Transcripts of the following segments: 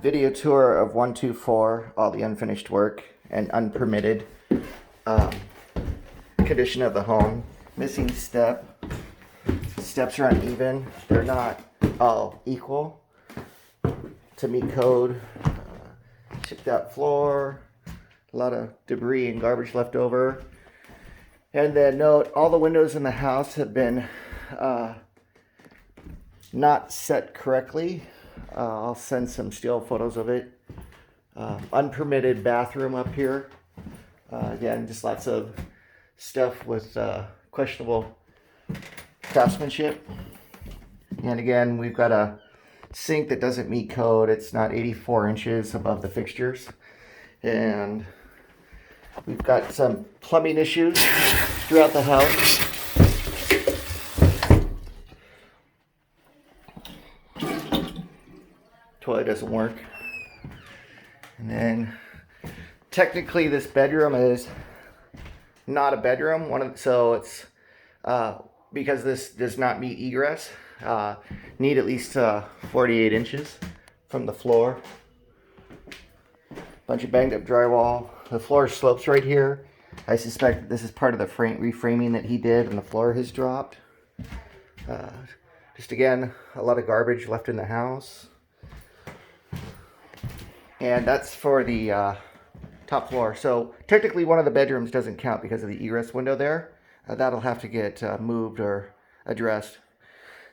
Video tour of 124, all the unfinished work and unpermitted um, condition of the home. Missing step. Steps are uneven. They're not all equal to meet code. Chipped out floor. A lot of debris and garbage left over. And then note, all the windows in the house have been not set correctly. I'll send some still photos of it. Unpermitted bathroom up here. Again, just lots of stuff with questionable craftsmanship. And again, we've got a sink that doesn't meet code. It's not 84 inches above the fixtures. And we've got some plumbing issues throughout the house. Toilet doesn't work. And then technically this bedroom is not a bedroom. So it's because this does not meet egress. Need at least 48 inches from the floor. Bunch of banged up drywall. The floor slopes right here. I suspect that this is part of the reframing that he did and the floor has dropped. Just again, a lot of garbage left in the house. And that's for the top floor. So technically one of the bedrooms doesn't count because of the egress window there. That'll have to get moved or addressed.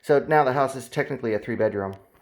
So now the house is technically a 3-bedroom.